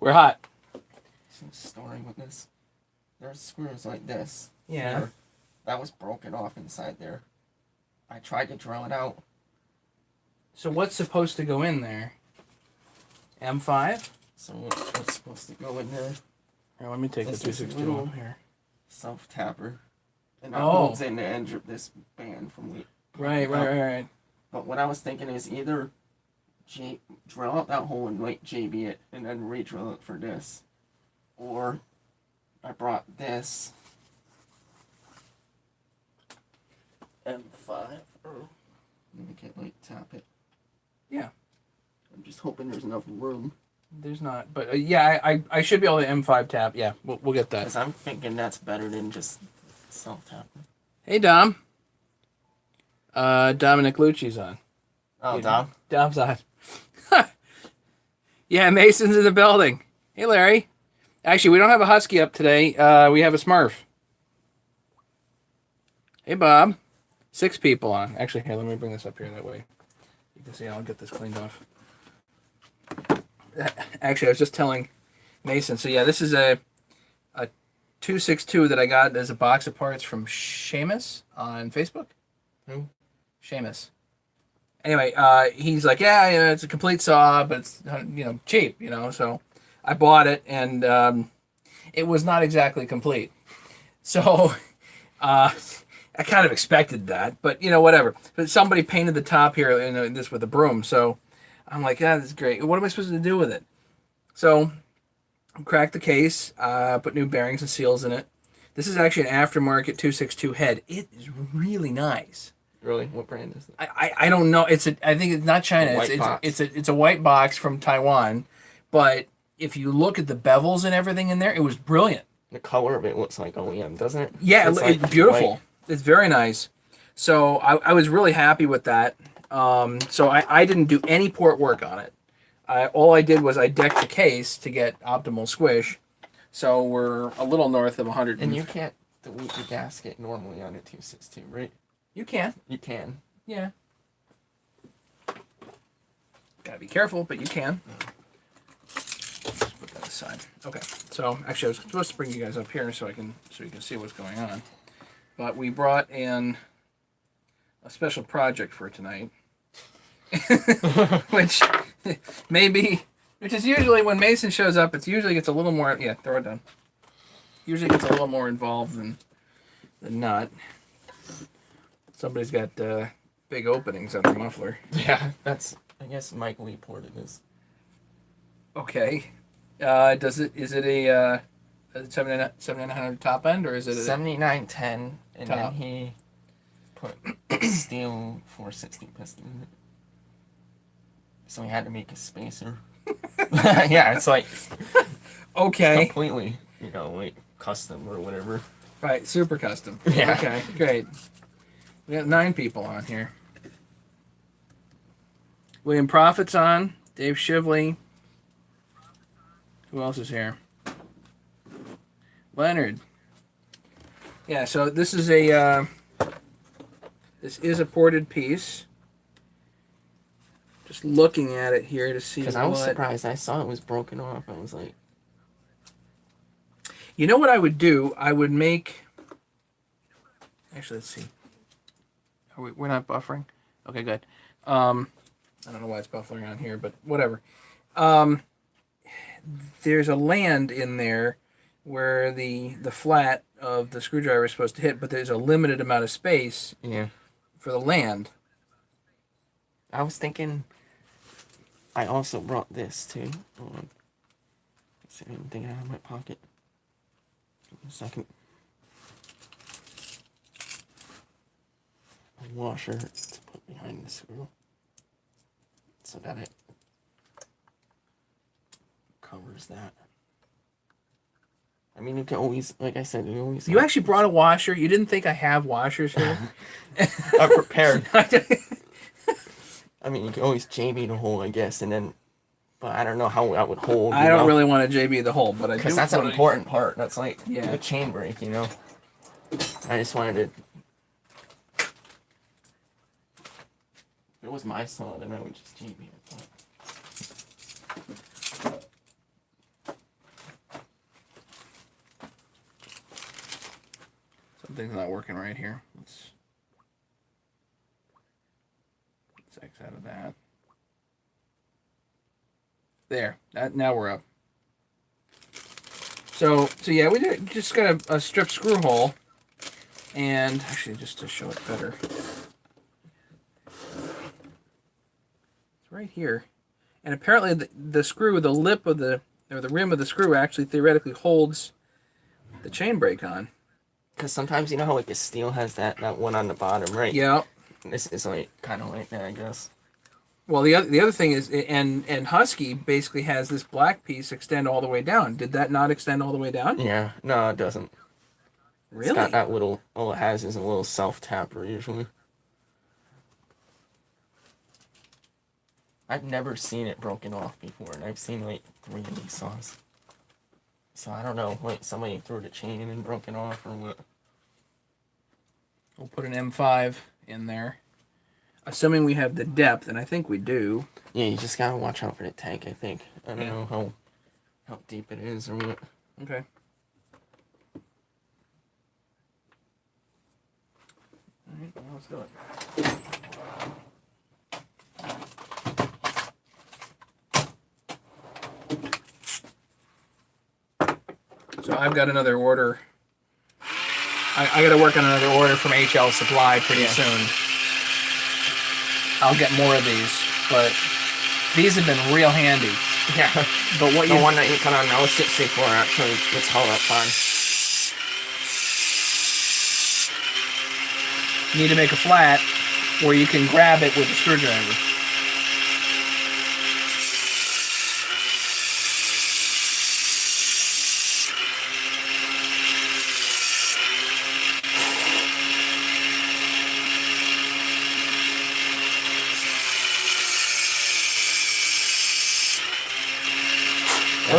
We're hot. Story with this. There's screws like this. Yeah. Here. That was broken off inside there. I tried to drill it out. So what's supposed to go in there? M5? So what's supposed to go in there? Here, let me take This the is 262 little- off here. Self-tapper. And that Oh. holds in the end of this band from weight. Right. But what I was thinking is either drill out that hole and like JB it and then re-drill it for this. Or I brought this M5 or maybe can't like tap it. Yeah. I'm just hoping there's enough room. There's not, but yeah, I should be able to M5 tap. Yeah, we'll get that. Because I'm thinking that's better than just self-tapping. Hey, Dom. Dominic Lucci's on. Oh, Hey, Dom? Dom's on. Yeah, Mason's in the building. Hey, Larry. Actually, we don't have a Husky up today. We have a Smurf. Hey, Bob. 6 people on. Actually, here, let me bring this up here. That way you can see. I'll get this cleaned off. Actually, I was just telling Mason. So, yeah, this is a 262 that I got as a box of parts from Seamus on Facebook. Who? Seamus. Anyway, he's like, yeah, it's a complete saw, but it's, cheap, so I bought it, and it was not exactly complete. So, I kind of expected that, but, whatever. But somebody painted the top here, this with a broom, so I'm like, yeah, this is great. What am I supposed to do with it? So, cracked the case, put new bearings and seals in it. This is actually an aftermarket 262 head. It is really nice. Really? What brand is it? I don't know. I think it's not China. It's a white box from Taiwan, but if you look at the bevels and everything in there, it was brilliant. The color of it looks like OEM, doesn't it? Yeah, it's beautiful. White. It's very nice. So I was really happy with that. So I didn't do any port work on it. All I did was I decked the case to get optimal squish. So we're a little north of 100. And you can't delete the gasket normally on a 262, right? You can. You can. Yeah. Gotta be careful, but you can. Just put that aside. Okay. So actually, I was supposed to bring you guys up here so you can see what's going on. But we brought in a special project for tonight, which is usually when Mason shows up. It usually gets a little more. Yeah, throw it down. Usually gets a little more involved than not. Somebody's got big openings on the muffler. Yeah, that's. I guess Mike Lee ported this. Okay. Is it a 7900 top end or is it a 7910 and top? then he put steel 460 piston in it. So he had to make a spacer. Yeah, it's like okay. Completely, like custom or whatever. Right, super custom. Yeah. Okay, great. We got 9 people on here. William Prophet's on. Dave Shively. Who else is here? Leonard. Yeah, so this is a ported piece. Just looking at it here to see. Because I was surprised. I saw it was broken off. I was like, you know what I would do? I would make. Actually, let's see. We're not buffering? Okay, good. I don't know why it's buffering on here, but whatever. There's a land in there where the flat of the screwdriver is supposed to hit, but there's a limited amount of space for the land. I was thinking I also brought this too. Hold on. Let's see anything out of my pocket. Give me a second. A washer to put behind the screw so that it covers that. I mean, you can always, like I said, You actually brought a washer? You didn't think I have washers here? I'm prepared. I mean, you can always JB the hole, I guess, and then, but I don't know how that would hold. I don't really want to JB the hole, but I do. Because that's an important part. That's like the chain brake, I just wanted to. If it was my saw, then I would just JB it. But... Something's not working right here. Let's X out of that. There. Now we're up. So yeah, we just got a strip screw hole, and actually just to show it better, it's right here, and apparently the screw, the lip of the rim of the screw actually theoretically holds the chain brake on. Because sometimes you know how like a steel has that one on the bottom, right? Yeah. This is like kind of like that, I guess. Well, the other thing is, and Husky basically has this black piece extend all the way down. Did that not extend all the way down? Yeah, no, it doesn't. Really? It's got that little. All it has is a little self tapper usually. I've never seen it broken off before, and I've seen like 3 of these saws. So I don't know, like somebody threw the chain and broke it off or what. We'll put an M5 in there, assuming we have the depth, and I think we do. Yeah, you just gotta watch out for the tank, I think. I don't know how deep it is or what. Okay. Alright, well, let's do it. So I've got another order. I got to work on another order from HL Supply pretty soon. I'll get more of these, but these have been real handy. Yeah, but what the one that you cut on now is 64 actually. Let's hold up fine. You need to make a flat where you can grab it with a screwdriver.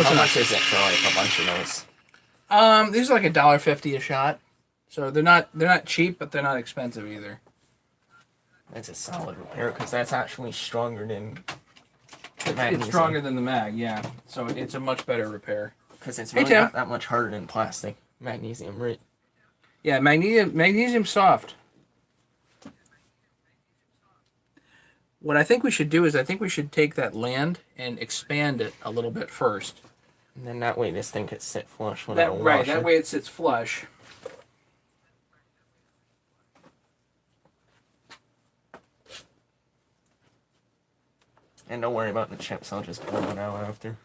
How much is it for like a bunch of those? These are like $1.50 a shot, so they're not cheap, but they're not expensive either. That's a solid repair because that's actually stronger than the magnesium. It's stronger than the mag, yeah. So it's a much better repair. Because it's really not that much harder than plastic. Magnesium, right? Yeah, magnesium's soft. What I think we should do is I think we should take that land and expand it a little bit first. And then that way this thing could sit flush without a washer. Right, that way it sits flush. And don't worry about the chips, I'll just pull one out after.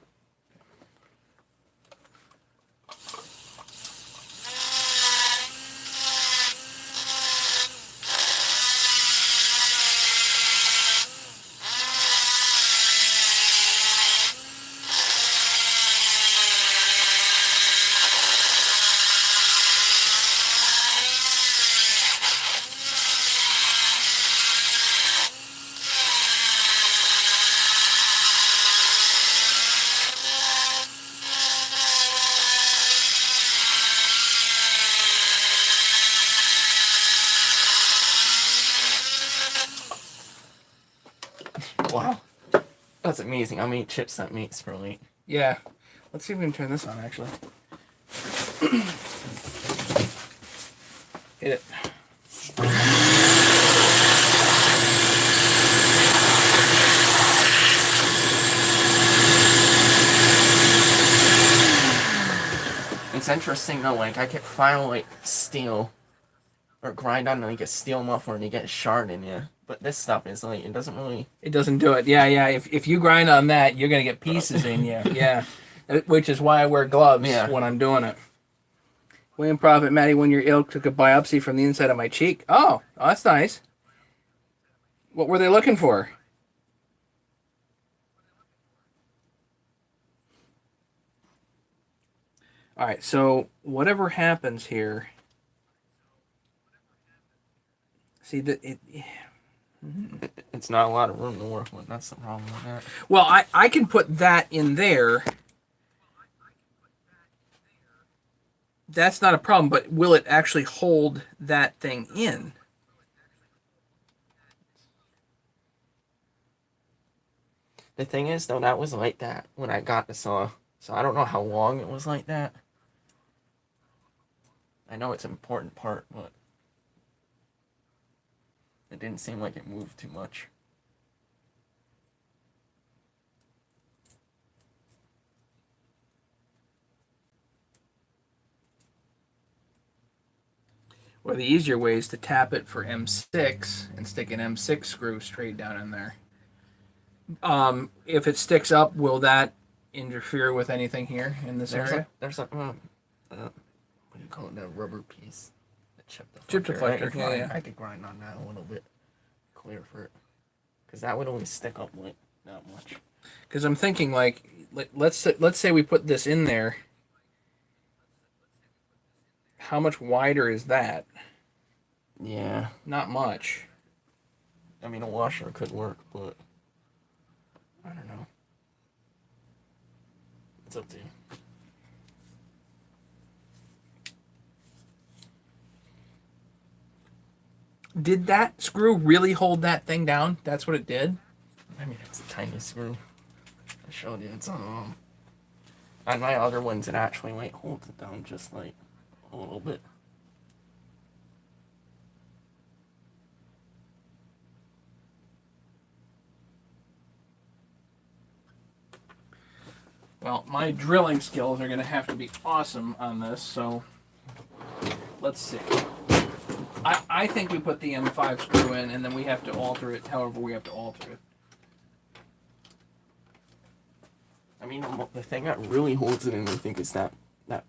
Wow. That's amazing. How many chips that makes for like... Yeah. Let's see if we can turn this on, actually. Hit it. It's interesting though, like I could file like steel or grind on like a steel muffler and you get a shard in you. But this stuff is like, it doesn't really... It doesn't do it. Yeah. If you grind on that, you're going to get pieces in you. Yeah. Which is why I wear gloves when I'm doing it. William Prophet, Maddie, when you're ill, took a biopsy from the inside of my cheek. Oh, that's nice. What were they looking for? All right, so whatever happens here... See, it's not a lot of room to work with. That's the problem with that. Well, I can put that in there. That's not a problem, but will it actually hold that thing in? The thing is, though, that was like that when I got the saw. So I don't know how long it was like that. I know it's an important part, but it didn't seem like it moved too much. Or the easier way is to tap it for M6 and stick an M6 screw straight down in there. If it sticks up, will that interfere with anything here in this area? There's a what do you call it? That rubber piece. The Chip deflector. Yeah. I could grind on that a little bit, clear for it, because that would only stick up like that much. Because I'm thinking like let's say we put this in there. How much wider is that? Yeah. Not much. I mean, a washer could work, but I don't know. It's up to you. Did that screw really hold that thing down? That's what it did? I mean, it's a tiny screw. I showed you. It's on my other ones, it actually like holds it down just like a little bit. Well, my drilling skills are going to have to be awesome on this, so let's see. I think we put the M5 screw in, and then we have to alter it however we have to alter it. I mean, the thing that really holds it in, I think, is that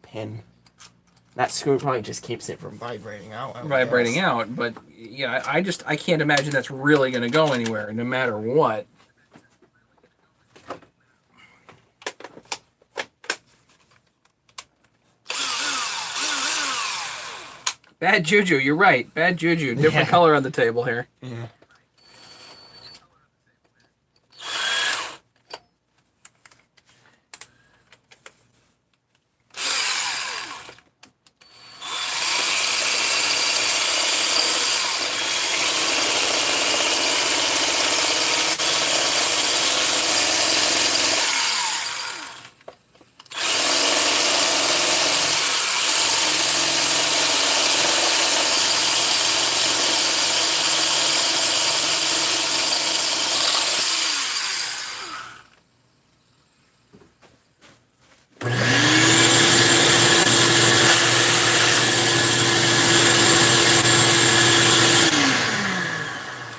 pin. That screw probably just keeps it from vibrating out. Vibrating out, but yeah, I can't imagine that's really going to go anywhere, no matter what. Bad juju, you're right. Bad juju. Different color on the table here. Yeah.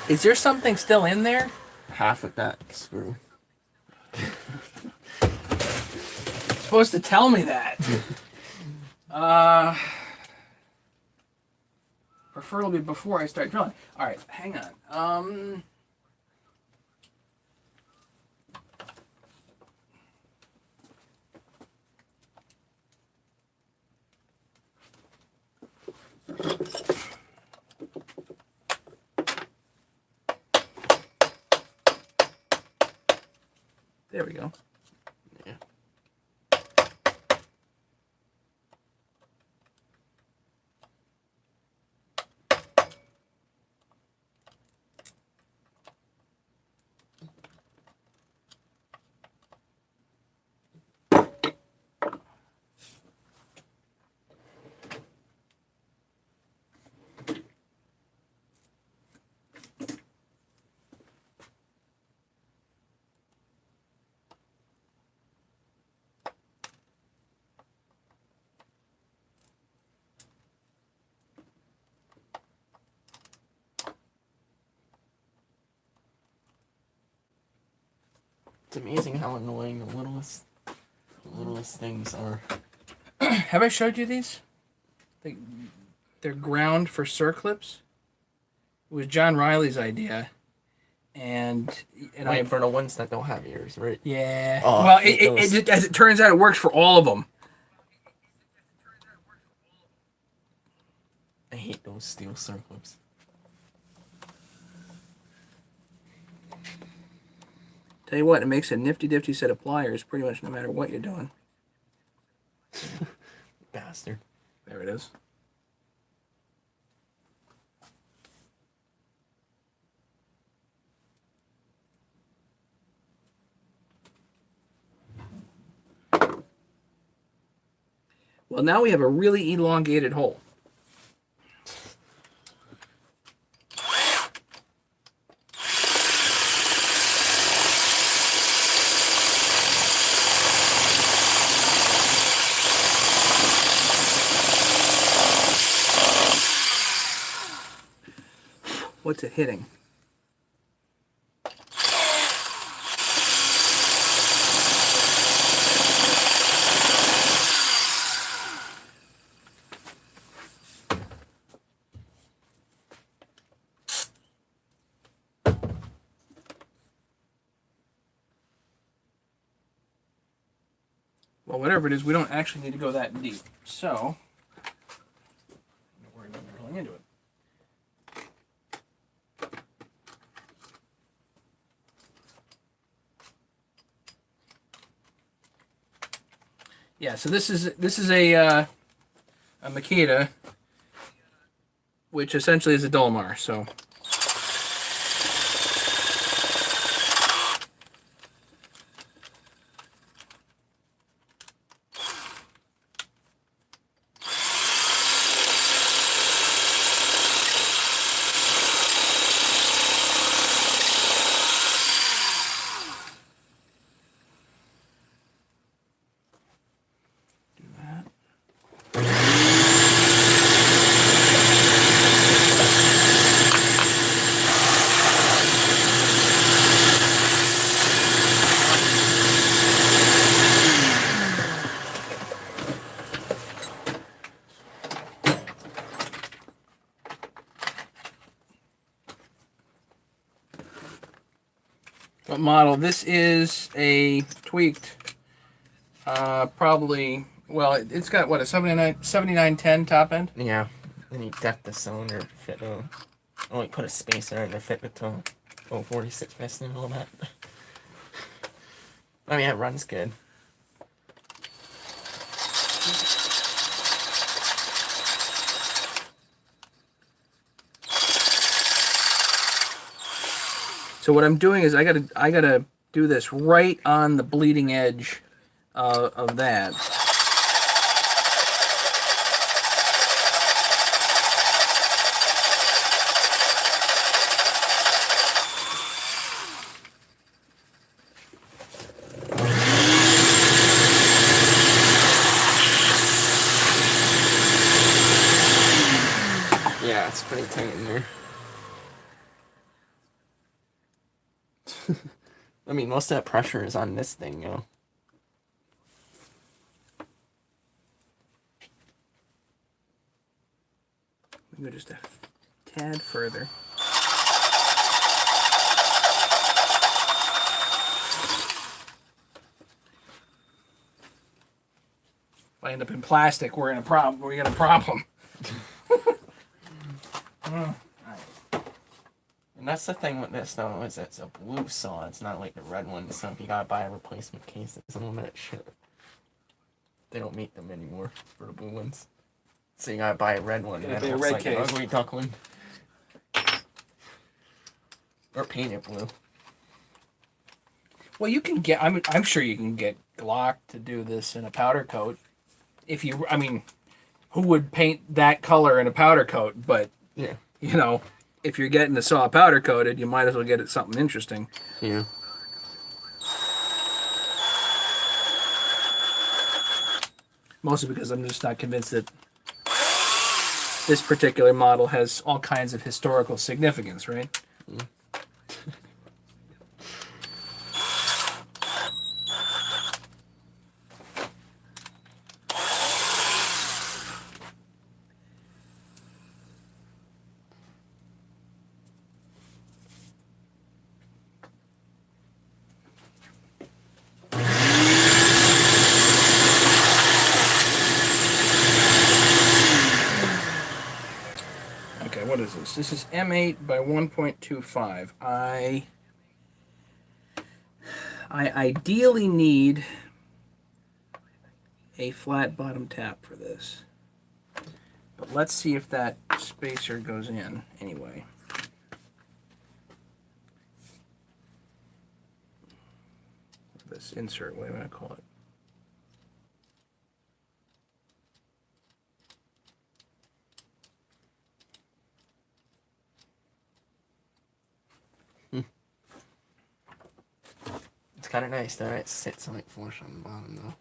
Is there something still in there? Half of that screw. Supposed to tell me that. Preferably before I start drilling. All right, hang on. There we go. Yeah. It's amazing how annoying the littlest things are. Have I showed you these? They're ground for circlips. It was John Riley's idea, and Wait, for the ones that don't have ears, right? Yeah. Oh, well, as it turns out, it works for all of them. I hate those steel circlips. Tell you what, it makes a nifty-difty set of pliers pretty much no matter what you're doing. Bastard. There it is. Well, now we have a really elongated hole. What's it hitting? Well, whatever it is, we don't actually need to go that deep. So, don't worry about drilling into it. Yeah, so this is a Makita, which essentially is a Dolmar. So. What model? This is a tweaked, probably, well, it's got, what, a 7910 top end? Yeah. Then you deck the cylinder to fit only put a spacer in to fit with the 046 piston and all that. I mean, it runs good. So what I'm doing is I gotta do this right on the bleeding edge of that. Yeah, it's pretty tight in there. I mean, most of that pressure is on this thing, you know. Go just a tad further. If I end up in plastic, we're in a problem. We're in a problem. And that's the thing with this, though, is it's a blue saw. It's not like the red one, so if you gotta buy a replacement case, it's a little bit shit. They don't make them anymore for the blue ones. So you gotta buy a red one, and Gotta it be a looks red like an case. ugly duckling. Or paint it blue. Well, you can get. I'm sure you can get Glock to do this in a powder coat. If you, I mean, who would paint that color in a powder coat? But Yeah. you know, if you're getting the saw powder coated, you might as well get it something interesting. Yeah. Mostly because I'm just not convinced that this particular model has all kinds of historical significance, right? Mm. Okay, what is this? This is M8 by 1.25. I ideally need a flat bottom tap for this. But let's see if that spacer goes in anyway. This insert, what am I going to call it? It's kind of nice that it sits like flush on the bottom, though.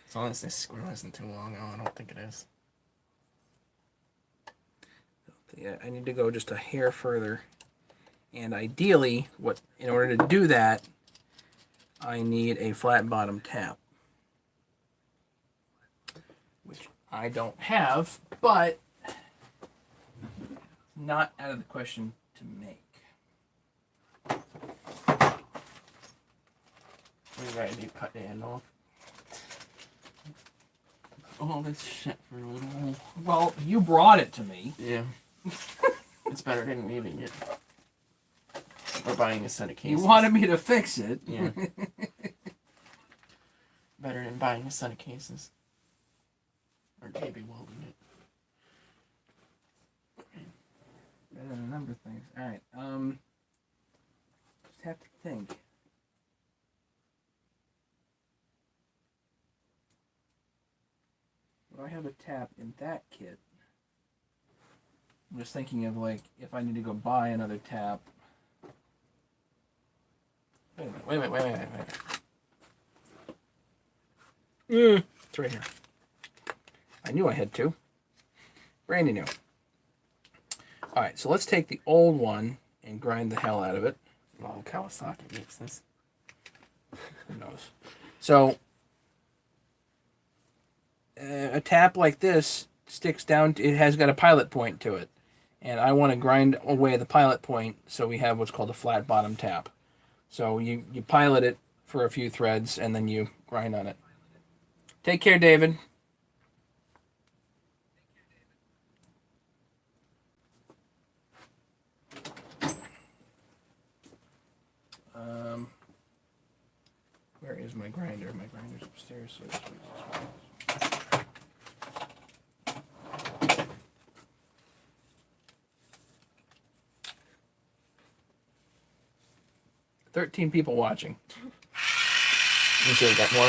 As long as this screw isn't too long, I don't think it is. Yeah, I need to go just a hair further. And ideally, in order to do that, I need a flat bottom tap. Which I don't have, but not out of the question to make. What you gotta do? Cut the end off. All this shit for a little. Well, you brought it to me. Yeah. It's better than leaving it. Or buying a set of cases. You wanted me to fix it. Yeah. Better than buying a set of cases. Or maybe welding it. Better than a number of things. Alright, just have to think. Would I have a tap in that kit? I'm just thinking of, like, if I need to go buy another tap. Wait a minute. It's right here. I knew I had two. Brandy knew. Alright, so let's take the old one and grind the hell out of it. Well, Kawasaki makes this. Who knows? So, a tap like this sticks down, it has got a pilot point to it. And I want to grind away the pilot point so we have what's called a flat bottom tap. So you pilot it for a few threads and then you grind on it. Take care, David. Where is my grinder? My grinder's upstairs. So this way. 13 people watching. You should have got more.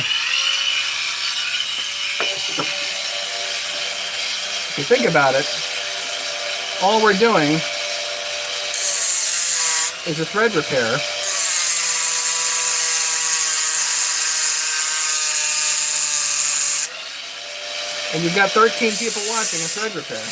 If you think about it, all we're doing is a thread repair. And you've got 13 people watching a thread repair.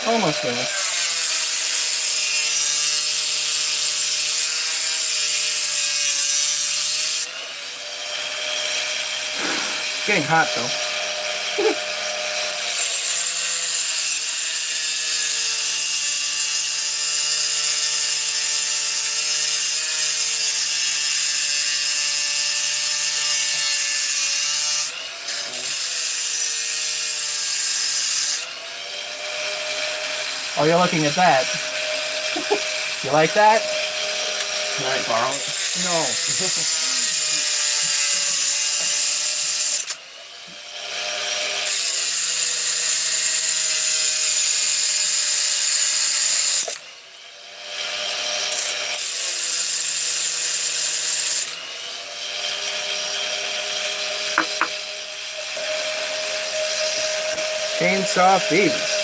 Almost finished. It's getting hot though. Oh, you're looking at that. You like that? Can I borrow it? No. Chainsaw Thieves.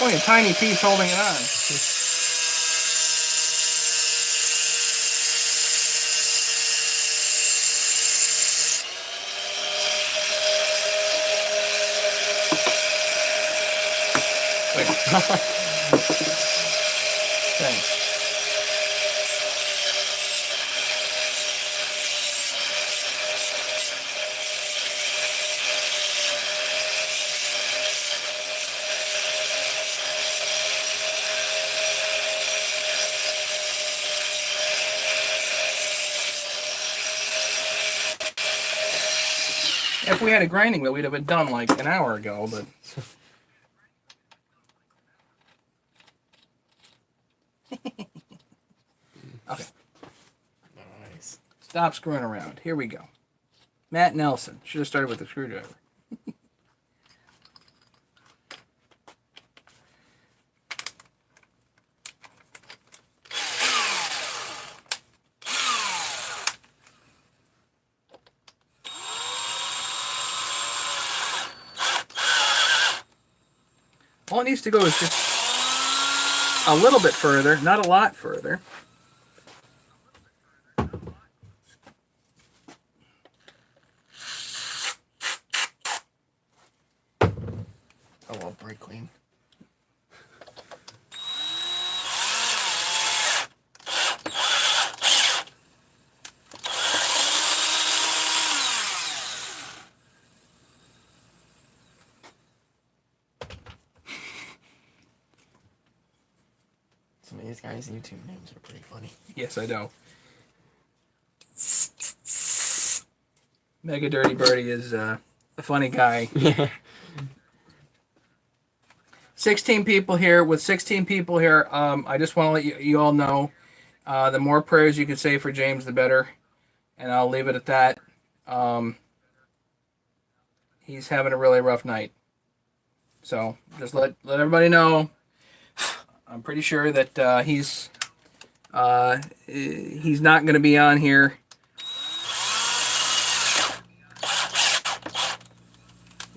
Only a tiny piece holding it on. Wait. Thanks. If we had a grinding wheel, we'd have been done like an hour ago, but... Okay. Nice. Stop screwing around. Here we go. Matt Nelson. Should have started with the screwdriver. All it needs to go is just a little bit further, not a lot further. I love brake clean. Some of these guys' YouTube names are pretty funny. Yes, I know. Mega Dirty Birdie is a funny guy. 16 people here. With 16 people here, I just want to let you all know, the more prayers you can say for James, the better. And I'll leave it at that. He's having a really rough night. So just let everybody know. I'm pretty sure that he's not going to be on here.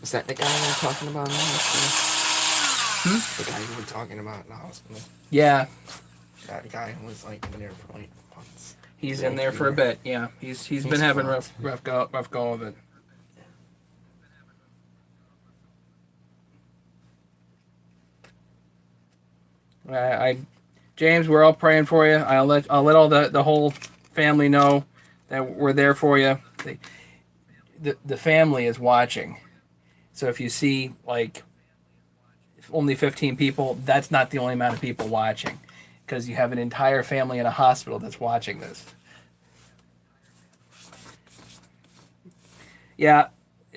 Is that the guy we were talking about in the hospital? The guy we were talking about in the hospital? Yeah. That guy was like in there for like months. He's in there for a bit. Yeah. He's been having rough go of it. James, we're all praying for you. I'll let all the whole family know that we're there for you. The family is watching, so if you see like only 15 people, that's not the only amount of people watching, because you have an entire family in a hospital that's watching this. Yeah,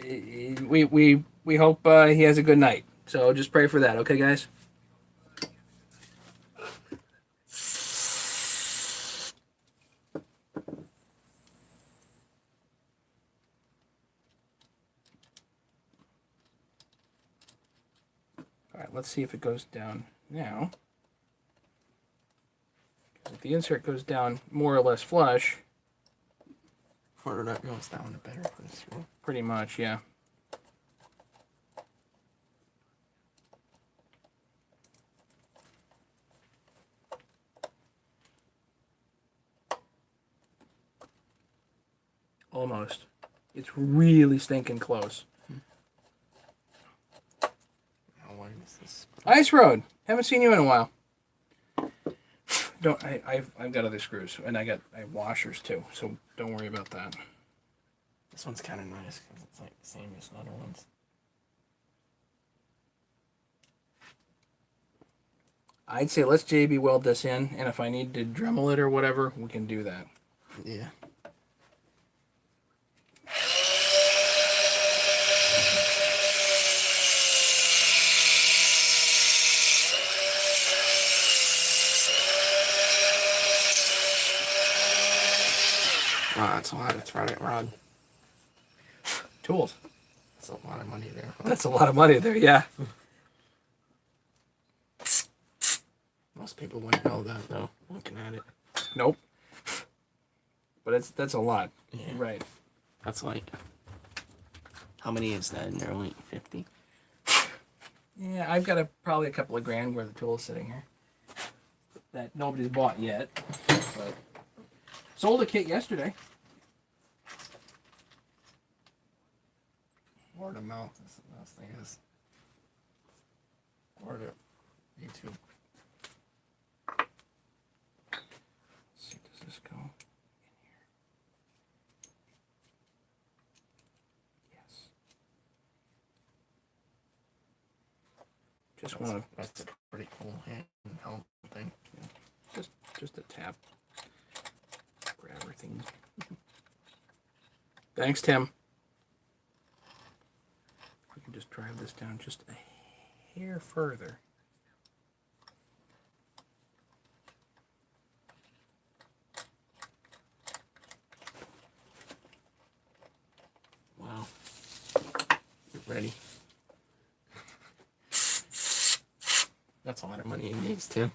we hope he has a good night. So just pray for that, okay, guys? All right, let's see if it goes down now. If the insert goes down more or less flush, Further that goes down, the better for this room. pretty much, yeah. Almost. It's really stinking close. How wide is this? Ice Road. Haven't seen you in a while. I've got other screws, and I have washers too, so don't worry about that. This one's kind of nice because it's like the same as the other ones. I'd say let's JB weld this in, and if I need to Dremel it or whatever, we can do that. Yeah. Wow, that's a lot of threaded rod. Tools. That's a lot of money there. That's a lot of money there, yeah. Most people wouldn't know that though, looking at it. Nope. But that's a lot. Yeah. Right. That's like, how many is that in there? Like 50? Yeah, I've got probably a couple of grand worth of tools sitting here that nobody's bought yet. But sold a kit yesterday. Word of mouth is the best thing is. Word just want That's a pretty cool handheld thing. to just a tap grabber thing. Thanks, Tim. We can just drive this down just a hair further. Wow. You're ready. That's a lot of money in these too.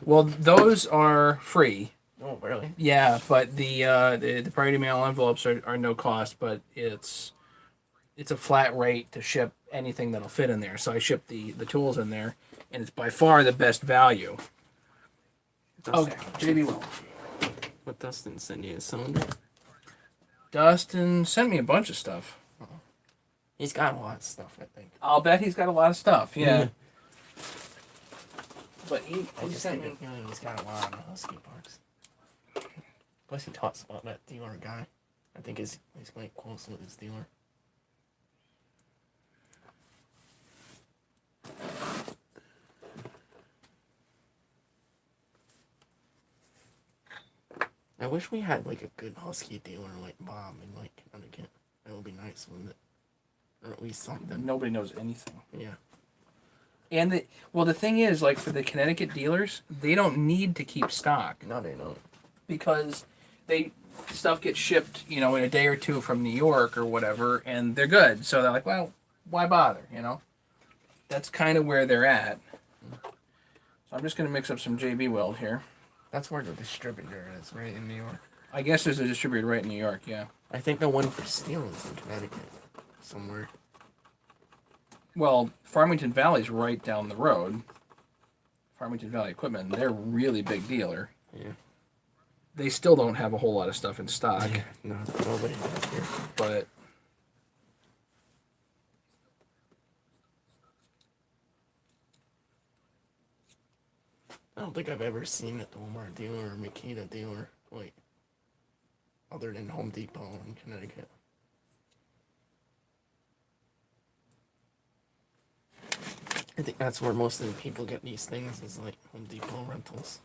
Well, those are free. Oh, really? Yeah, but the priority mail envelopes are no cost, but it's a flat rate to ship anything that'll fit in there. So I ship the tools in there, and it's by far the best value. Dustin, Okay, JB Will. What Dustin send you? A cylinder? Dustin sent me a bunch of stuff. He's got a lot of stuff, I think. I'll bet he's got a lot of stuff. Yeah. But I he just sent get me. the feeling he's got a lot of Husky parts. Plus, he talks about that dealer guy. I think he's quite close with his dealer. I wish we had like a good Husky dealer like Bob in like Connecticut. That would be nice, wouldn't it? Or at least something. Nobody knows anything. Yeah. And the thing is, like for the Connecticut dealers, they don't need to keep stock No, they don't. because stuff gets shipped, in a day or two from New York or whatever, and they're good. So they're like, well, why bother? That's kind of where they're at. So I'm just gonna mix up some JB Weld here. That's where the distributor is, right in New York. I guess there's a distributor right in New York. Yeah. I think the one for steel is in Connecticut somewhere. Well, Farmington Valley's right down the road. Farmington Valley Equipment, they're a really big dealer. Yeah. They still don't have a whole lot of stuff in stock, No, nobody does here. but I don't think I've ever seen a Walmart dealer or Makita dealer, like, other than Home Depot in Connecticut. I think that's where most of the people get these things, is like Home Depot rentals.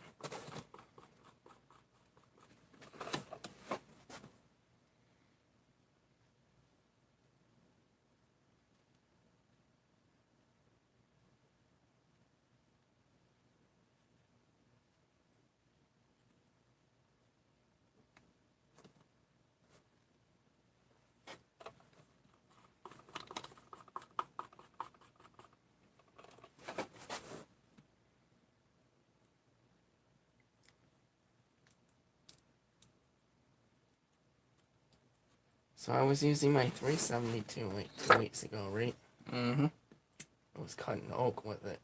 So I was using my 372 like 2 weeks ago, right? mm-hmm. I was cutting oak with it.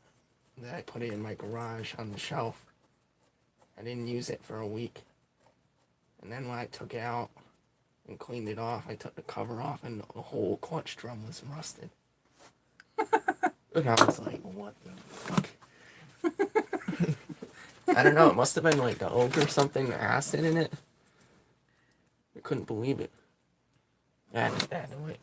Then I put it in my garage on the shelf. I didn't use it for a week. And then when I took it out and cleaned it off, I took the cover off and the whole clutch drum was rusted. And I was like, what the fuck? I don't know, it must have been like the oak or something, acid in it. I couldn't believe it. I had to wait.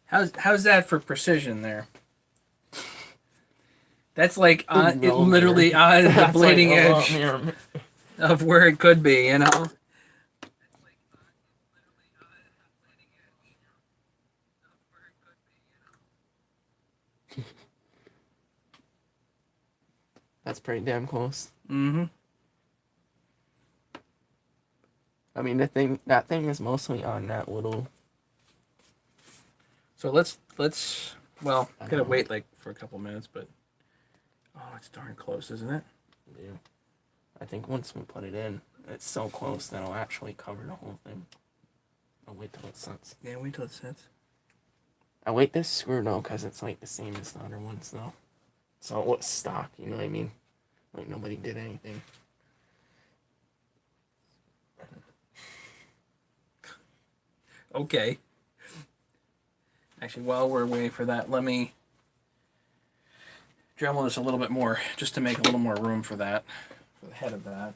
How's that for precision there? That's like it No literally mirror. on the That's bleeding like, edge mirror. of where it could be, That's pretty damn close. Mm-hmm. I mean, that thing is mostly on that little. So let's well, I gotta know. wait like for a couple minutes, but it's darn close, isn't it? Yeah. I think once we put it in, it's so close that it'll actually cover the whole thing. I'll wait till it sets. Yeah, wait till it sets. I wait this screw though, because it's like the same as the other ones though. So it was stock, you know what I mean? Like nobody did anything. Okay. Actually, while we're waiting for that, let me dremel this a little bit more, just to make a little more room for that, for the head of that.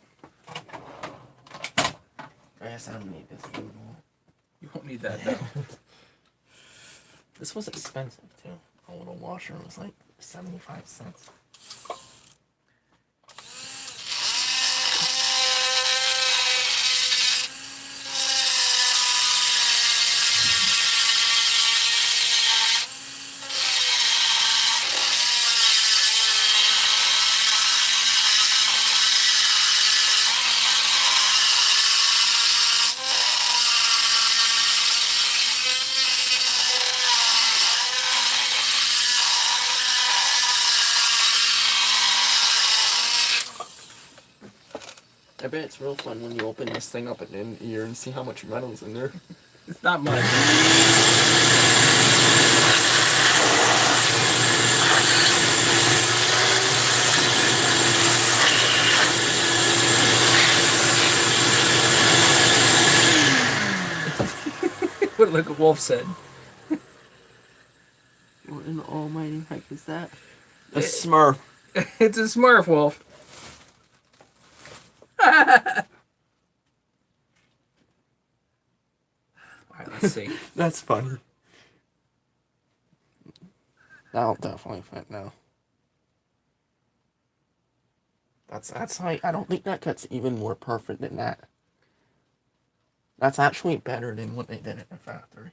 I guess I don't need this anymore. You won't need that though. This was expensive too. A little washer was like 75 cents. I bet it's real fun when you open this thing up at the end of the year and see how much metal's in there. It's not much. What like Wolf said. What in the almighty heck is that? A Smurf. It's a Smurf, Wolf. Alright, let's see. That's funny. That'll definitely fit now. That's like, I don't think that cut's even more perfect than that. That's actually better than what they did at the factory.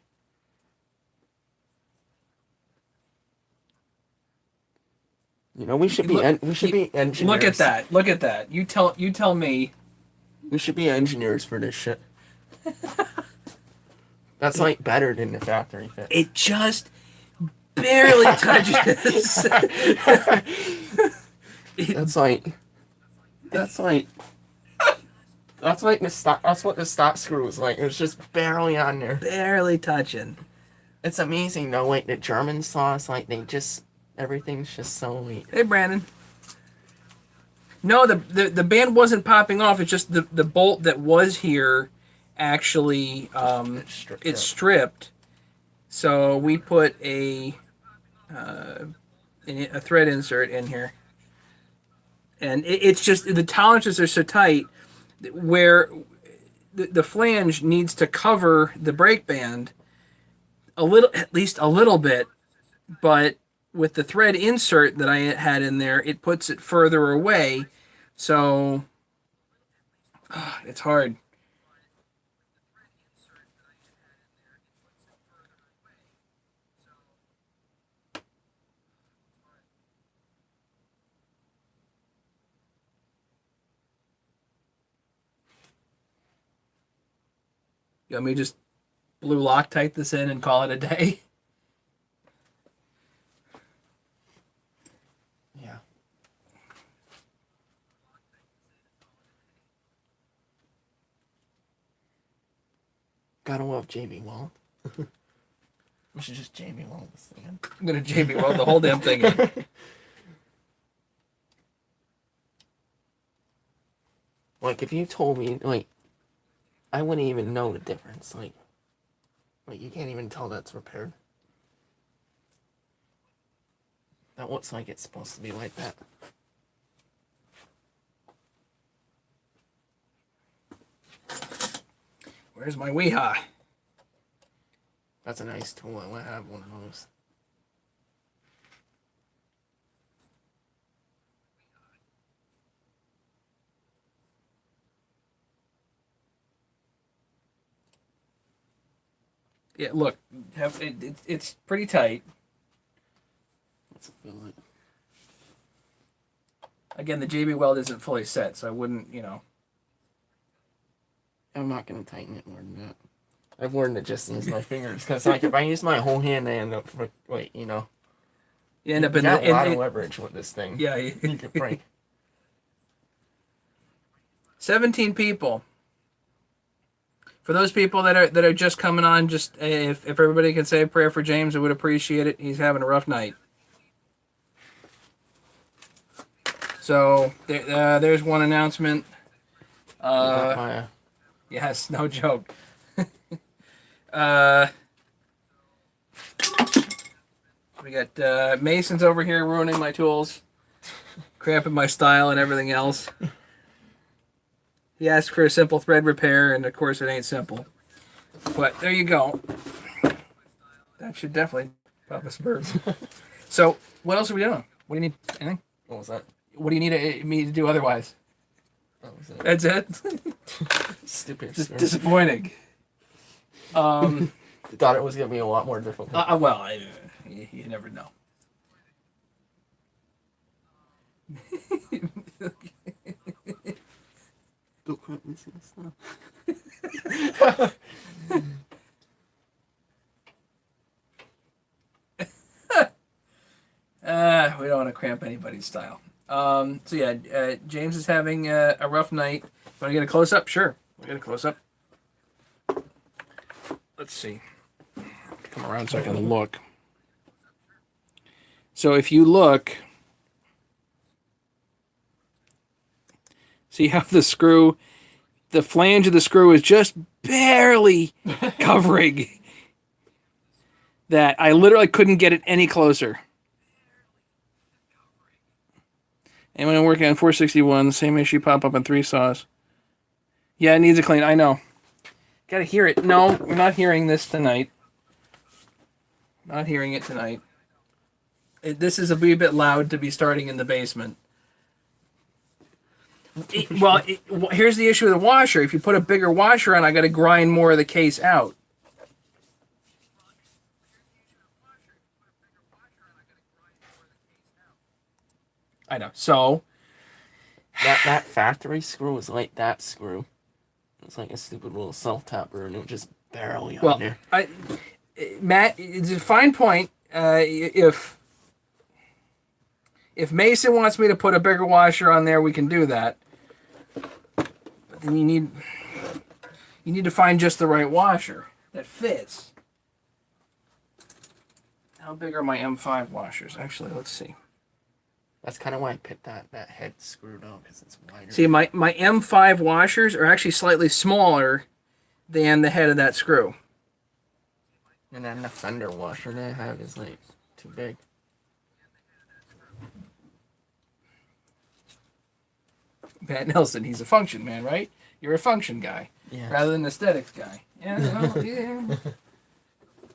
You know, we should be engineers. Look at that. Look at that. You tell me. We should be engineers for this shit. That's like better than the factory fit. It just barely touches. That's like the stop. That's what the stop screw was like. It was just barely on there. Barely touching. It's amazing though. Like the German sauce, like they just everything's just so neat. Hey, Brandon. No, the band wasn't popping off. It's just the bolt that was here actually it's stripped. So we put a thread insert in here, and it's just the tolerances are so tight where the flange needs to cover the brake band a little, at least a little bit, but with the thread insert that I had in there, it puts it further away, so it's hard. You want me to just blue Loctite this in and call it a day? Yeah. Gotta love JB Weld. We should just JB Weld this thing in. I'm gonna JB Weld the whole damn thing in. Like if you told me, like, I wouldn't even know the difference. Like you can't even tell that's repaired. That looks like it's supposed to be like that. Where's my Weehaw? That's a nice tool. I want to have one of those. Yeah, look, it's pretty tight. What's it feel like? Again, the JB Weld isn't fully set, so I wouldn't, I'm not gonna tighten it more than that. I've learned to just use my fingers because, like, if I use my whole hand, I end up You end up you in got a lot of leverage with this thing. Yeah, You can break. 17 people. For those people that are just coming on, just if everybody can say a prayer for James, I would appreciate it. He's having a rough night. So there's one announcement. Yes, no joke. We got Mason's over here ruining my tools, cramping my style and everything else. He asked for a simple thread repair, and of course it ain't simple. But there you go. That should definitely pop a spurt. So, what else are we doing? What do you need? Anything? What was that? What do you need me to do otherwise? That was it. That's it? Stupid. Just disappointing. I thought it was gonna be a lot more difficult. Well, you never know. Don't quit missing stuff. We don't want to cramp anybody's style. So yeah, James is having a rough night. Want to get a close up? Sure, we'll get a close up. Let's see. Come around so I can look. So if you look, see how the flange of the screw is just barely covering that. I literally couldn't get it any closer. And when I'm working on 461, the same issue pop up on 3 saws. Yeah, it needs a clean. I know. Gotta hear it. No, we're not hearing this tonight. Not hearing it tonight. This is a wee bit loud to be starting in the basement. Here's the issue with the washer. If you put a bigger washer on, I gotta grind more of the case out. I know. So that factory screw was like that screw. It was like a stupid little self tapper, and it was just barely on there. Matt, it's a fine point. If Mason wants me to put a bigger washer on there, we can do that. But then you need to find just the right washer that fits. How big are my M5 washers? Actually, let's see. That's kind of why I picked that head screwed up, because it's wider. See, my M5 washers are actually slightly smaller than the head of that screw. And then the fender washer that I have is like too big. Pat Nelson, he's a function man, right? You're a function guy, Yeah. rather than aesthetics guy. Yeah, well, yeah.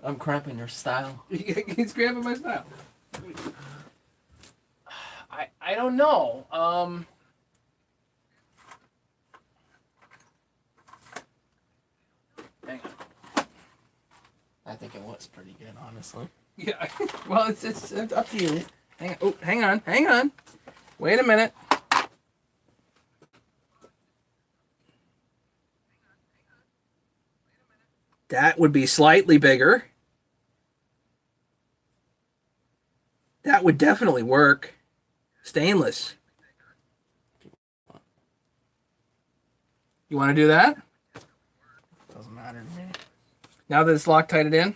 I'm cramping your style. He's grabbing my style. I don't know. Hang on. I think it was pretty good, honestly. Yeah. Well, it's up to you. Hang on. Wait a minute. That would be slightly bigger. That would definitely work. Stainless. You want to do that? Doesn't matter to me. Now that it's Loctited in?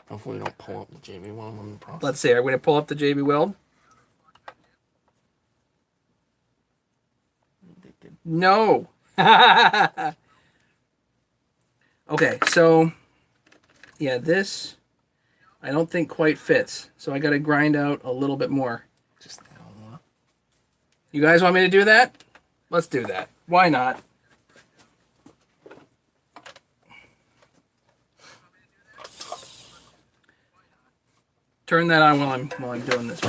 Hopefully we don't pull up the JB one in the process. Let's see. Are we going to pull up the JB Weld? No. Okay, so yeah, this I don't think quite fits. So I got to grind out a little bit more. Just I don't know. You guys want me to do that? Let's do that. Why not? Turn that on while I'm doing this.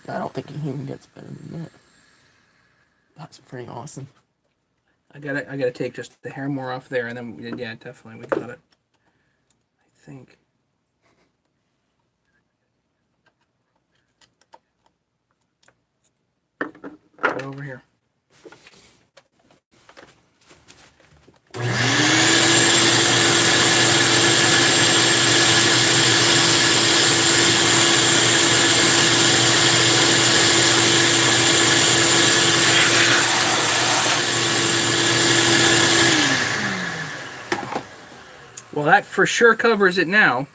I don't think it even gets better than that. That's pretty awesome. I gotta take just the hair more off there, and then yeah, definitely we got it. I think. Right over here. Well, that for sure covers it now.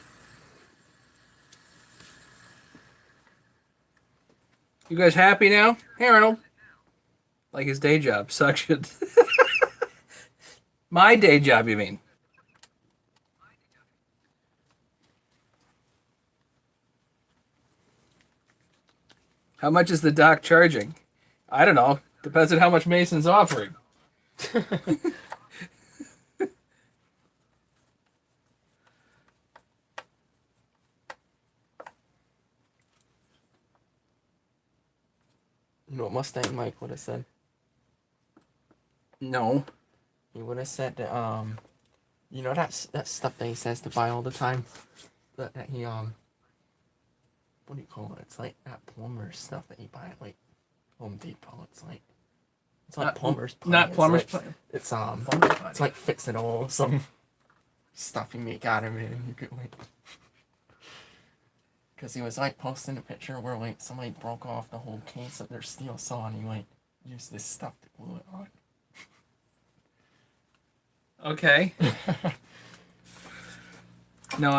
You guys happy now? Hey, Arnold. Like his day job. Suction. My day job, you mean? How much is the doc charging? I don't know. Depends on how much Mason's offering. You know what Mustang Mike would have said? No. He would have said that, you know that stuff that he says to buy all the time? That he, what do you call it? It's like that plumber stuff that you buy at, like, Home Depot. It's like plumber's pie. Not plumber's pie. It's like fix it all, some stuff you make out of it, and you could, like... Because he was, like, posting a picture where, like, somebody broke off the whole case of their steel saw, and he, like, used this stuff to glue it on. Okay. No,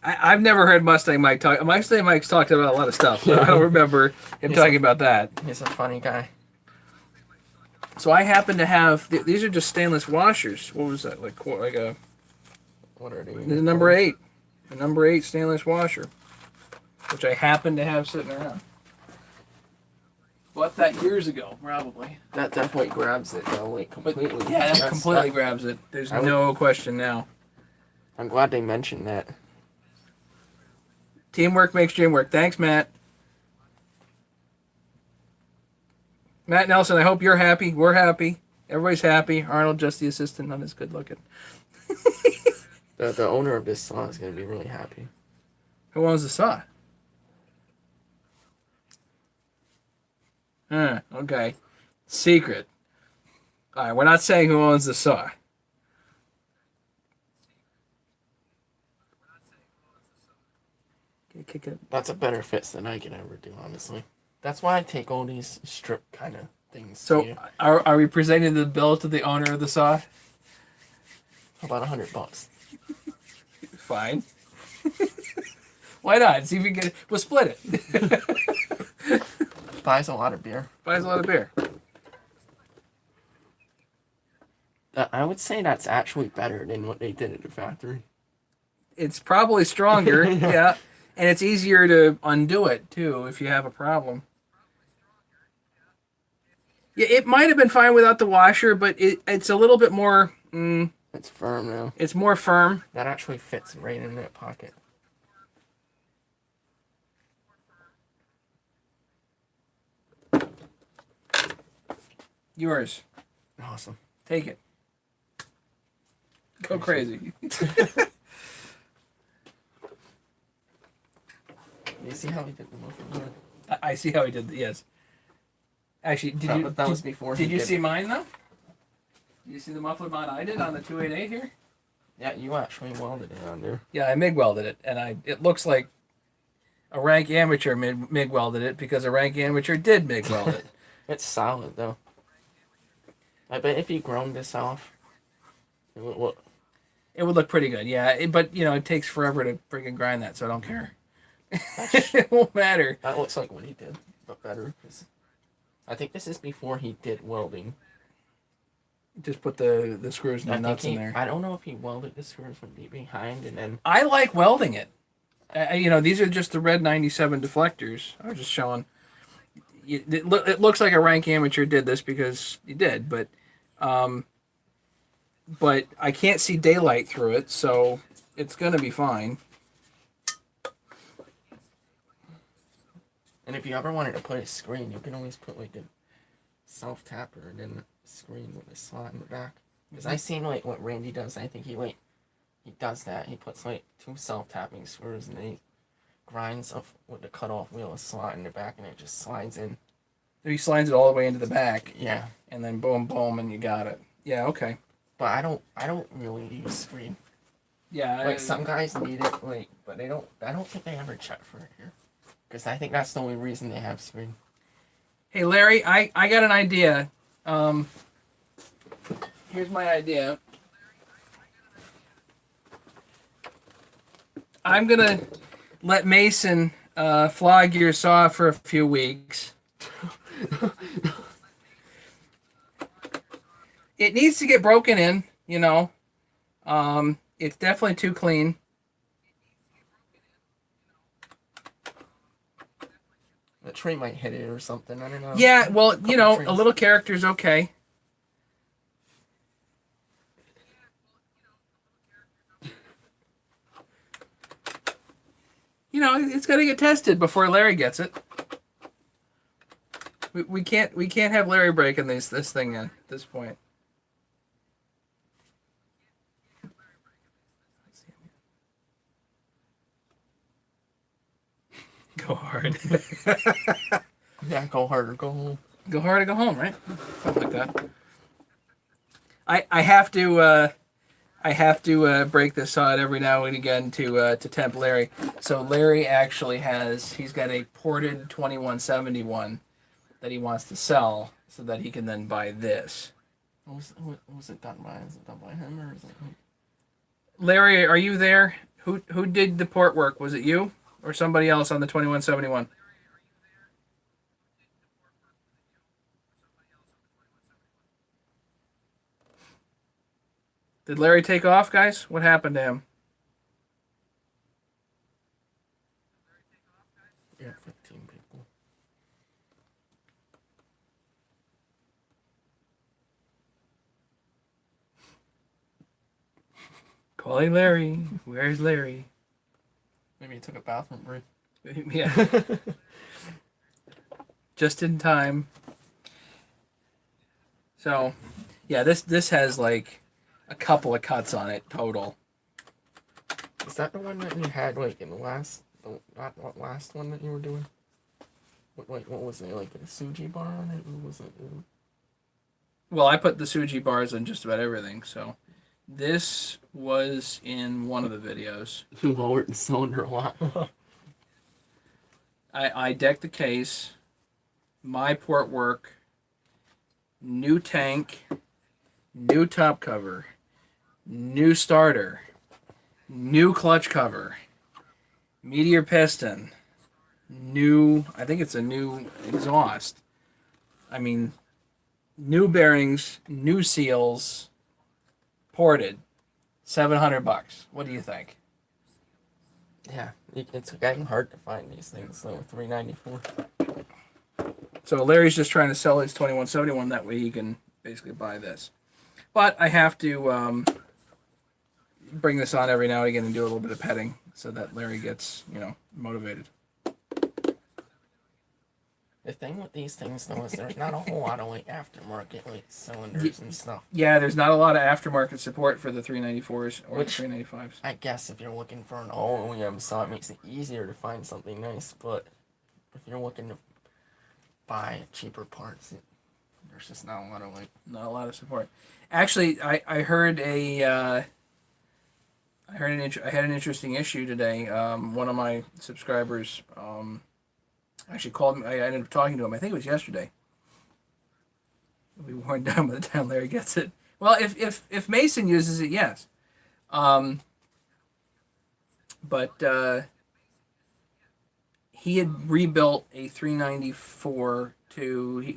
I've never heard Mustang Mike talk. Mustang Mike's talked about a lot of stuff, but I don't remember him talking about that. He's a funny guy. So I happen to have these are just stainless washers. What was that like a? What are they? The number 8, the number 8 stainless washer, which I happen to have sitting around. Bought that years ago, probably. That definitely grabs it, though, like, completely. Yeah, that completely grabs it. There's no question now. I'm glad they mentioned that. Teamwork makes dream work. Thanks, Matt. Matt Nelson, I hope you're happy. We're happy. Everybody's happy. Arnold, just the assistant, not as good looking. The owner of this saw is going to be really happy. Who owns the saw? Okay. Secret. All right, we're not saying who owns the saw. Kick it. That's a better fits than I can ever do, honestly. That's why I take all these strip kind of things. So, are we presenting the bill to the owner of the saw? About $100. Fine. Why not? See if we can get it. We'll split it. Buys a lot of beer. Buys a lot of beer. I would say that's actually better than what they did at the factory. It's probably stronger, yeah. And it's easier to undo it, too, if you have a problem. Yeah, it might have been fine without the washer, but it's a little bit more... It's firm now. It's more firm. That actually fits right in that pocket. Yours. Awesome. Take it. Go crazy. You see how he did the muffler? I see how he did. Yes. Actually, that was before. Did you see mine though? Did you see the muffler mod I did on the 288 here? Yeah, you actually welded it on there. Yeah, I MIG welded it, and it looks like a rank amateur MIG welded it because a rank amateur did MIG weld it. It's solid though. I bet if you ground this off, it would look pretty good. Yeah, but it takes forever to freaking grind that, so I don't care. It won't matter. That looks like what he did, but better. I think this is before he did welding. Just put the screws and the nuts in there. I don't know if he welded the screws from behind and then... I like welding it. These are just the red 97 deflectors. I was just showing. It looks like a rank amateur did this because he did, but I can't see daylight through it, so it's going to be fine. And if you ever wanted to put a screen, you can always put like a self-tapper and then a screen with a slot in the back. Because I seen like what Randy does. I think he does that. He puts like 2 self-tapping screws and then he grinds up with the cut-off wheel a slot in the back and it just slides in. So he slides it all the way into the back. Yeah. And then boom, boom, and you got it. Yeah, okay. But I don't really use screen. Yeah. Like some guys need it, but I don't think they ever check for it here. Because I think that's the only reason they have screen. Hey, Larry, I got an idea. Here's my idea. I'm gonna let Mason flog your saw for a few weeks. It needs to get broken in, you know. It's definitely too clean. The tree might hit it or something. I don't know. Yeah, well, you know, trees. a little character's okay. You know, it's got to get tested before Larry gets it. We can't have Larry breaking this thing in at this point. Go hard. Yeah, go hard or go home. Go hard or go home, right? Something like that. I have to break this saw every now and again to tempt Larry. So Larry actually he's got a ported 2171 that he wants to sell so that he can then buy this. Who was it done by? Is it done by him or is it him? Larry, are you there? Who did the port work? Was it you or somebody else on the 2171? Did Larry take off, guys? What happened to him? Yeah, 15 people. Calling Larry. Where's Larry? Maybe he took a bathroom break. Yeah. Just in time. So, yeah, this has like a couple of cuts on it total. Is that the one that you had like in the last one that you were doing? What was it, like a Suji bar on it? What was it? Well, I put the Suji bars in just about everything, so this was in one of the videos. You lowered the cylinder a lot. I decked the case, my port work, new tank, new top cover, new starter, new clutch cover, meteor piston, I think it's a new exhaust. I mean, new bearings, new seals, ported, $700. What do you think? Yeah, it's getting hard to find these things though. $394. So Larry's just trying to sell his 2171. That way he can basically buy this. But I have to bring this on every now and again and do a little bit of petting so that Larry gets, motivated. The thing with these things though is there's not a whole lot of like aftermarket like cylinders and stuff. Yeah, there's not a lot of aftermarket support for the 394s or the 395s. I guess if you're looking for an all OEM saw, it makes it easier to find something nice. But if you're looking to buy cheaper parts, there's just not a lot of support. Actually, I heard I had an interesting issue today. One of my subscribers actually called me. I ended up talking to him. I think it was yesterday. It'll be worn down by the time Larry gets it. Well, if Mason uses it, yes. But he had rebuilt a 394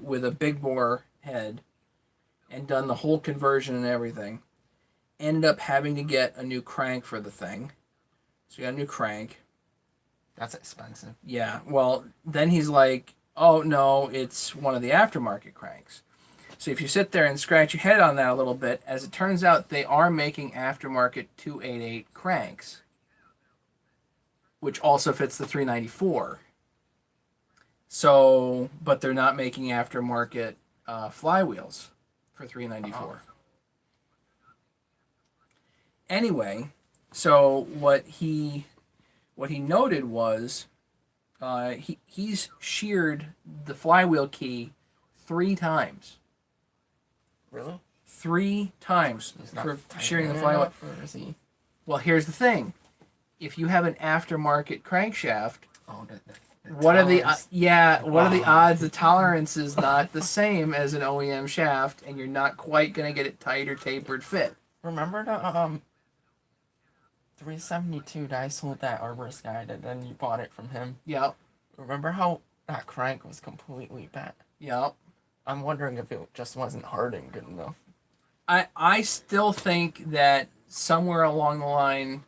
with a big bore head and done the whole conversion and everything. Ended up having to get a new crank for the thing. So he got a new crank. That's expensive. Yeah, well, then he's like, oh, no, it's one of the aftermarket cranks. So if you sit there and scratch your head on that a little bit, as it turns out, they are making aftermarket 288 cranks, which also fits the 394. So, but they're not making aftermarket flywheels for 394. Oh. Anyway, so what he noted was he's sheared the flywheel key 3 times. Really? 3 times for shearing the flywheel. Well, here's the thing: if you have an aftermarket crankshaft, what are the odds the tolerance is not the same as an OEM shaft, and you're not quite gonna get it tight or tapered fit? Remember 372 that I sold that arborist guy that then you bought it from him. Yep. Remember how that crank was completely bent? Yep. I'm wondering if it just wasn't hardened good enough. I still think that somewhere along the line,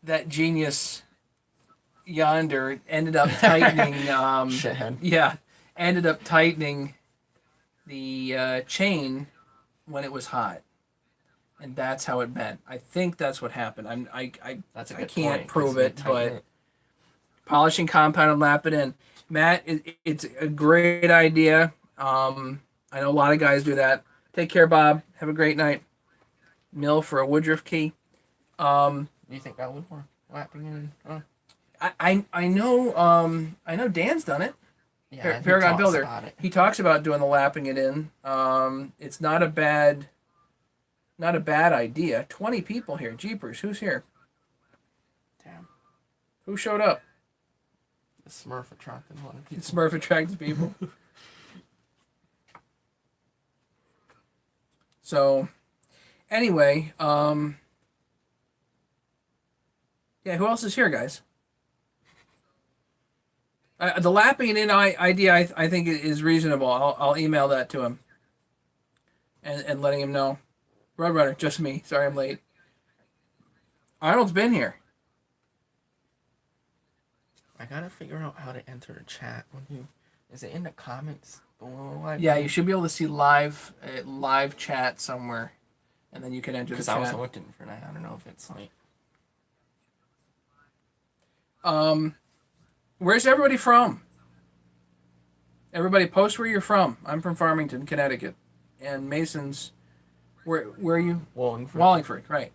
that genius yonder ended up tightening. Shithead. Yeah, ended up tightening the chain when it was hot, and that's how it bent. I think that's what happened. That's a I good can't point, 'cause prove you it, tighten but polishing compound and lap it in. Matt, it's a great idea. I know a lot of guys do that. Take care, Bob. Have a great night. Mill for a Woodruff key. Do you think that would work? Lapping in? I know Dan's done it. Yeah, he Paragon talks Builder. about it. He talks about doing the lapping it in. It's not a bad idea. 20 people here. Jeepers, who's here? Damn. Who showed up? The Smurf attracted a lot of people. Smurf attracted people. So, anyway, yeah, who else is here, guys? The lapping it in idea, I think is reasonable. I'll email that to him and letting him know. Roadrunner, just me. Sorry I'm late. Arnold's been here. I gotta figure out how to enter the chat. Is it in the comments below? Yeah, you should be able to see live chat somewhere, and then you can enter the Because chat. I was looking for that. I don't know if it's like. Where's everybody from? Everybody post where you're from. I'm from Farmington, Connecticut. And Mason's, where are you? Wallingford. Wallingford, right.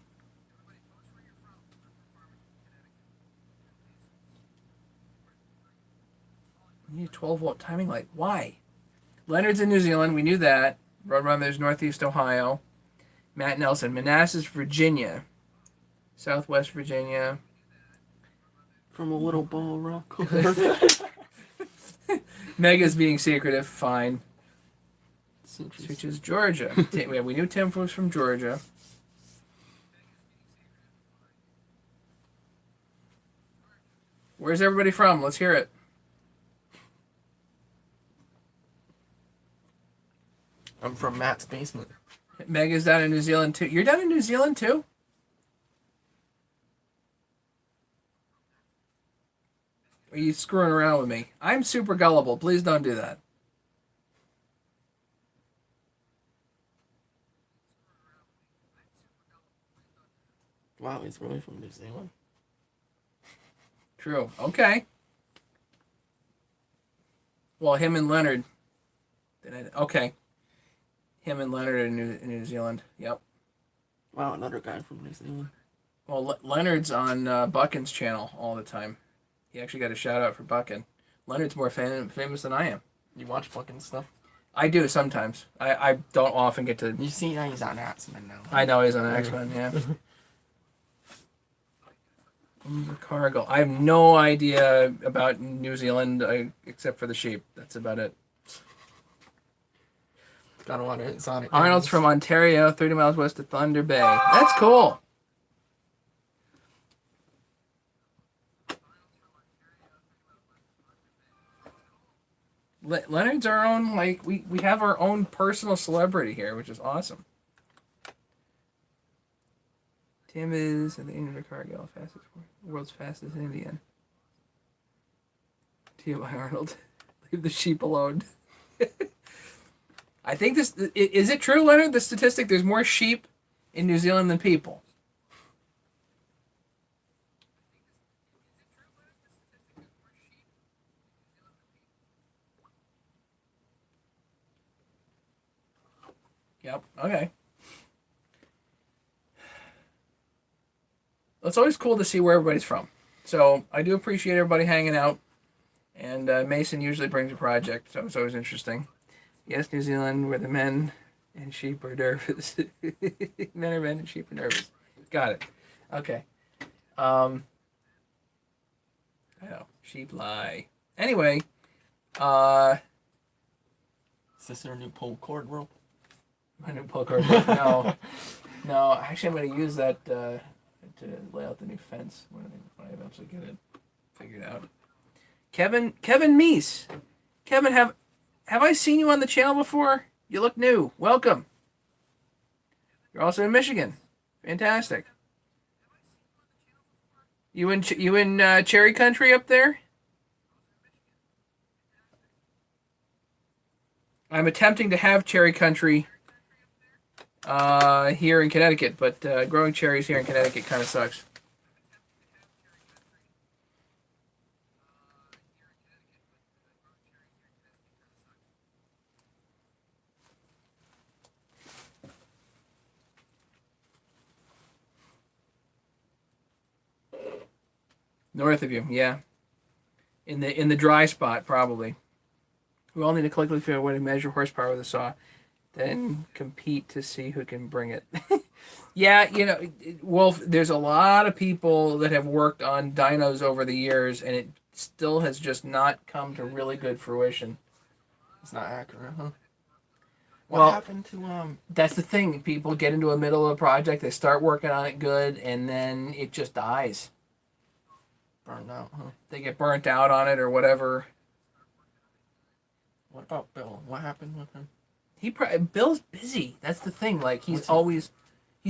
You need a 12-volt timing light. Why? Leonard's in New Zealand. We knew that. Roadrunner's Northeast Ohio. Matt Nelson, Manassas, Virginia. Southwest Virginia. From a little ball rock. Mega's being secretive. Fine. Suches. Which is Georgia. We knew Tim was from Georgia. Where's everybody from? Let's hear it. I'm from Matt's basement. Mega's down in New Zealand too. You're down in New Zealand too? Are you screwing around with me? I'm super gullible. Please don't do that. Wow, he's really from New Zealand. True. Okay. Well, him and Leonard. Okay. Him and Leonard are in New Zealand. Yep. Wow, another guy from New Zealand. Well, Leonard's on Buckin's channel all the time. He actually got a shout out for Buckin. Leonard's more famous than I am. You watch fucking stuff? I do sometimes. I don't often get to. You see that he's on X-Men now. I know he's on X-Men, yeah. Cargill. I have no idea about New Zealand except for the sheep. That's about it. Got a lot of exotic. Arnold's from Ontario, 30 miles west of Thunder Bay. That's cool. Leonard's our own, like, we have our own personal celebrity here, which is awesome. Tim is in the Indian Cargill, world's fastest Indian. T.Y. Arnold. Leave the sheep alone. I think this, is it true, Leonard, the statistic, there's more sheep in New Zealand than people? Yep, okay. It's always cool to see where everybody's from. So I do appreciate everybody hanging out. And Mason usually brings a project, so it's always interesting. Yes, New Zealand, where the men and sheep are nervous. Men are men and sheep are nervous. Got it. Okay. I know. Sheep lie. Anyway, Is this their new pull cord rope? my new pull cord. No. No, actually, I'm going to use that to lay out the new fence when I eventually get it figured out. Kevin Meese. Kevin, have I seen you on the channel before? You look new. Welcome. You're also in Michigan. Fantastic. You in Cherry Country up there? I'm attempting to have Cherry Country here in Connecticut, but growing cherries here in Connecticut kind of sucks. North of you, yeah. In the dry spot, probably. We all need to collectively figure out a way to measure horsepower with a saw, then compete to see who can bring it. Yeah, Wolf, there's a lot of people that have worked on dynos over the years, and it still has just not come to really good fruition. It's not accurate, huh? Well, What happened to That's the thing. People get into a middle of a project, they start working on it good, and then it just dies. burned out, huh? They get burnt out on it or whatever. What about Bill? What happened with him? Bill's busy. That's the thing. Like he's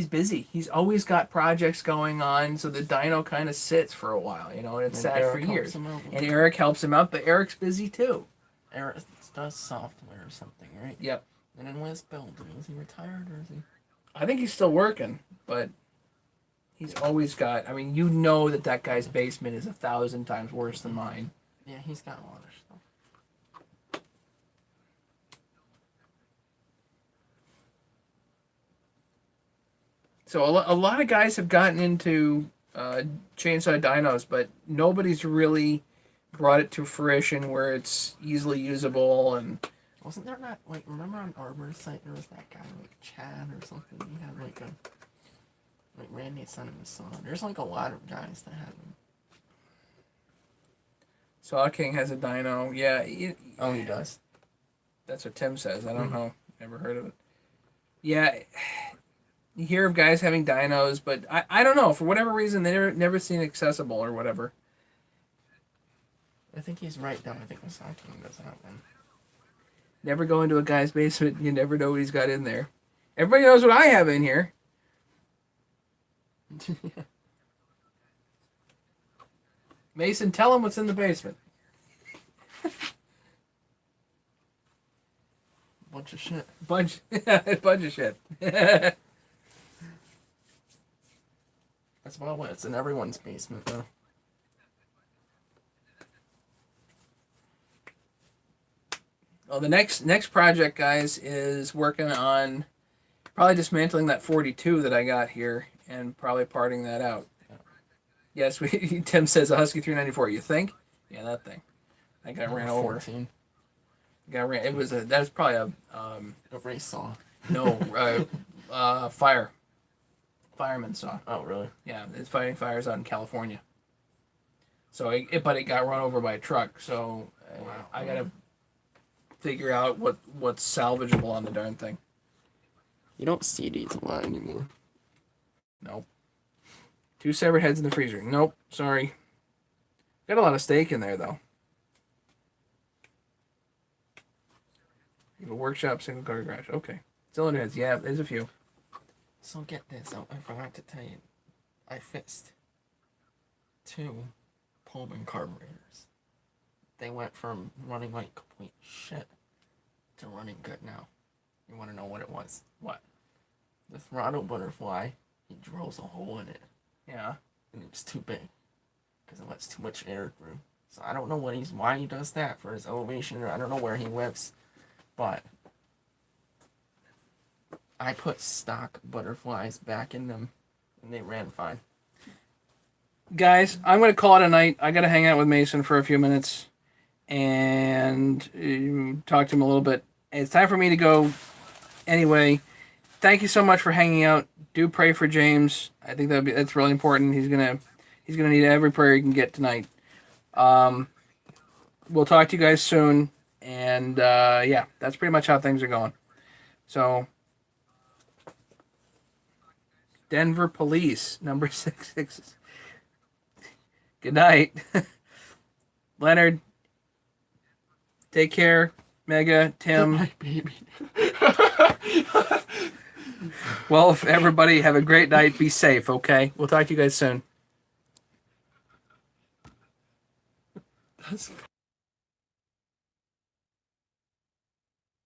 busy. He's always got projects going on, so the dyno kind of sits for a while, and it's sad for years. And Eric helps him out, but Eric's busy too. Eric does software or something, right? Yep. And then where's Bill? Is he retired or is he? I think he's still working, but he's always got. I mean, that guy's basement is 1,000 times worse than mine. Yeah, he's got a lot of stuff. So a lot of guys have gotten into chainsaw dynos, but nobody's really brought it to fruition where it's easily usable. And wasn't there that, remember on Arbor's site there was that guy Chad or something? He had Randy sent him a song. There's a lot of guys that have them. Saw King has a dyno. Yeah. He does. That's what Tim says. I don't know. Never heard of it. Yeah. You hear of guys having dynos, but I don't know. For whatever reason, they never seen accessible or whatever. I think he's right, though. I think Saw King does have one. Never go into a guy's basement. You never know what he's got in there. Everybody knows what I have in here. Mason, tell him what's in the basement. Bunch of shit. Bunch of shit. That's about what it's in everyone's basement, though. Well, the next project, guys, is working on probably dismantling that 42 that I got here and probably parting that out. Yes, Tim says a Husky 394. You think? Yeah, that thing. That guy ran over. 14. That was probably a race saw. No, fireman saw. Oh, really? Yeah, it's fighting fires out in California. So but it got run over by a truck. So Wow. I gotta figure out what's salvageable on the darn thing. You don't see these a lot anymore. Nope. 2 severed heads in the freezer. Nope. Sorry. Got a lot of steak in there though. You have a workshop, single car garage. Okay. Cylinder heads. Yeah, there's a few. So get this. I forgot to tell you. I fixed 2 Pullman carburetors. They went from running like complete shit to running good now. You want to know what it was? What? The throttle butterfly, he drills a hole in it. Yeah. And it's too big. Because it lets too much air through. So I don't know why he does that for his elevation, or I don't know where he lives. But I put stock butterflies back in them, and they ran fine. Guys, I'm going to call it a night. I got to hang out with Mason for a few minutes and talk to him a little bit. It's time for me to go anyway. Thank you so much for hanging out. Do pray for James. I think that's really important. He's gonna need every prayer he can get tonight. We'll talk to you guys soon, and that's pretty much how things are going. So Denver Police, number 66. Good night. Leonard, take care. Mega, Tim. Good night, baby. Well, if everybody have a great night. Be safe, okay? We'll talk to you guys soon. That's